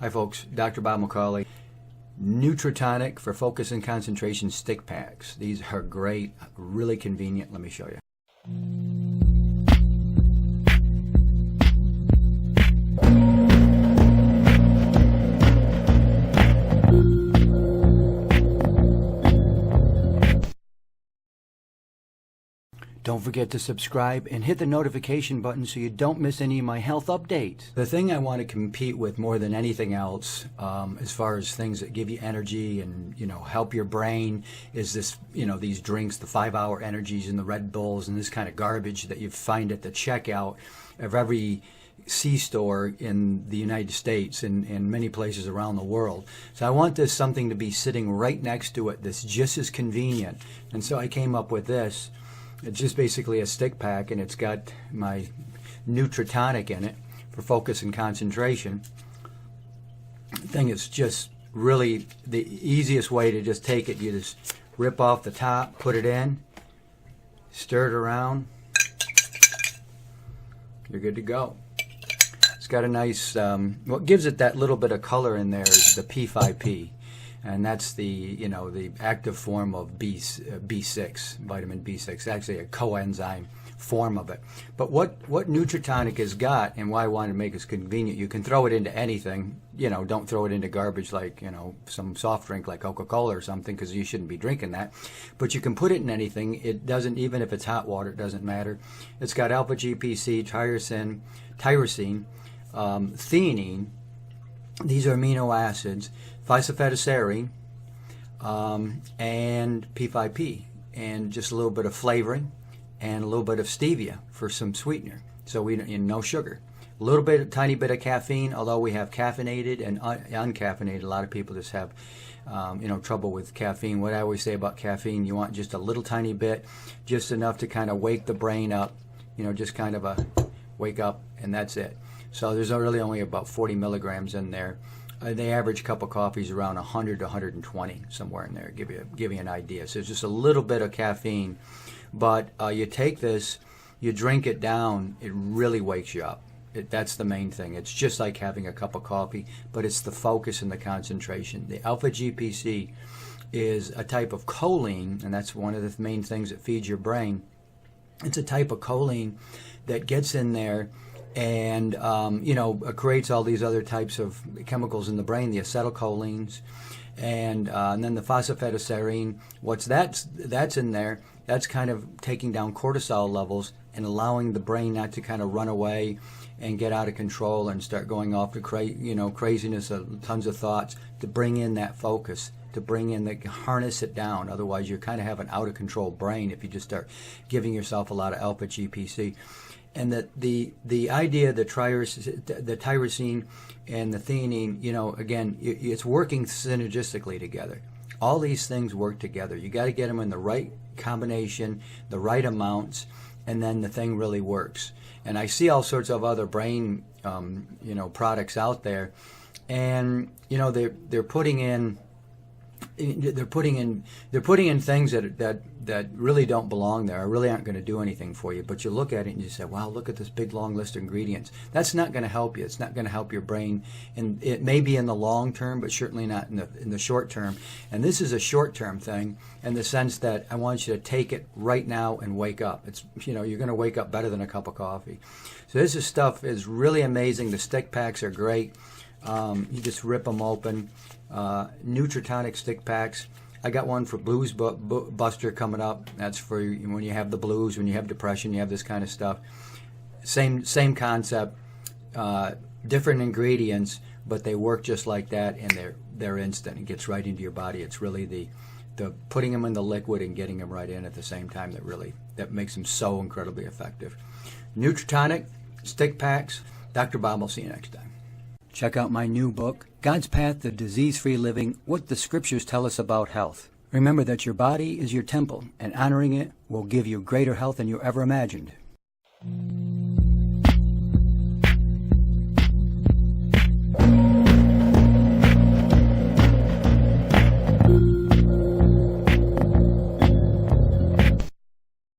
Hi folks, Dr. Bob McCauley. NootriTonic for focus and concentration stick packs. These are great, really convenient. Let me show you. Don't forget to subscribe and hit the notification button so you don't miss any of my health updates. The thing I want to compete with more than anything else, as far as things that give you energy and, help your brain, is this, these drinks, the 5-hour energies and the Red Bulls and this kind of garbage that you find at the checkout of every C-store in the United States and many places around the world. So I want this something to be sitting right next to it that's just as convenient. And so I came up with this. It's just basically a stick pack, and it's got my NootriTonic in it for focus and concentration. The thing is just really the easiest way to just take it. You just rip off the top, put it in, stir it around. You're good to go. It's got a nice, what gives it that little bit of color in there is the P5P. And that's the, the active form of B6, vitamin B6, actually a coenzyme form of it. But what NootriTonic has got, and why I wanted to make it convenient, you can throw it into anything. Don't throw it into garbage like, some soft drink like Coca-Cola or something, because you shouldn't be drinking that. But you can put it in anything. It doesn't, even if it's hot water, it doesn't matter. It's got alpha GPC, tyrosine, theanine. These are amino acids, phosphatidylserine, and P5P, and just a little bit of flavoring and a little bit of stevia for some sweetener. So no sugar. A little bit, tiny bit of caffeine, although we have caffeinated and uncaffeinated. A lot of people just have trouble with caffeine. What I always say about caffeine, you want just a little tiny bit, just enough to kind of wake the brain up, just kind of a wake up, and that's it. So there's really only about 40 milligrams in there. The average cup of coffee is around 100 to 120, somewhere in there, give you an idea. So it's just a little bit of caffeine. But you take this, you drink it down, it really wakes you up. That's the main thing. It's just like having a cup of coffee, but it's the focus and the concentration. The alpha GPC is a type of choline, and that's one of the main things that feeds your brain. It's a type of choline that gets in there and creates all these other types of chemicals in the brain, the acetylcholines, and then the phosphatidylserine. That's in there. That's kind of taking down cortisol levels and allowing the brain not to kind of run away and get out of control and start going off to craziness of tons of thoughts, to bring in that focus, to bring in harness it down. Otherwise, you kind of have an out of control brain if you just start giving yourself a lot of alpha GPC. And that the idea, the tyrosine and the theanine, again, it's working synergistically together. All these things work together. You got to get them in the right combination, the right amounts, and then the thing really works. And I see all sorts of other brain, products out there, and they're putting in things that really don't belong there, or really aren't going to do anything for you. But you look at it and you say, wow, look at this big long list of ingredients. That's not going to help you. It's not going to help your brain, and it may be in the long term, but certainly not in the short term. And this is a short term thing in the sense that I want you to take it right now and wake up. It's you're going to wake up better than a cup of coffee. So stuff is really amazing. The stick packs are great. You just rip them open. NootriTonic stick packs. I got one for Blues Buster coming up. That's for when you have the blues, when you have depression, you have this kind of stuff. Same concept, different ingredients, but they work just like that, and they're instant. It gets right into your body. It's really the putting them in the liquid and getting them right in at the same time that makes them so incredibly effective. NootriTonic stick packs. Dr. Bob will see you next time. Check out my new book, God's Path to Disease-Free Living, What the Scriptures Tell Us About Health. Remember that your body is your temple, and honoring it will give you greater health than you ever imagined.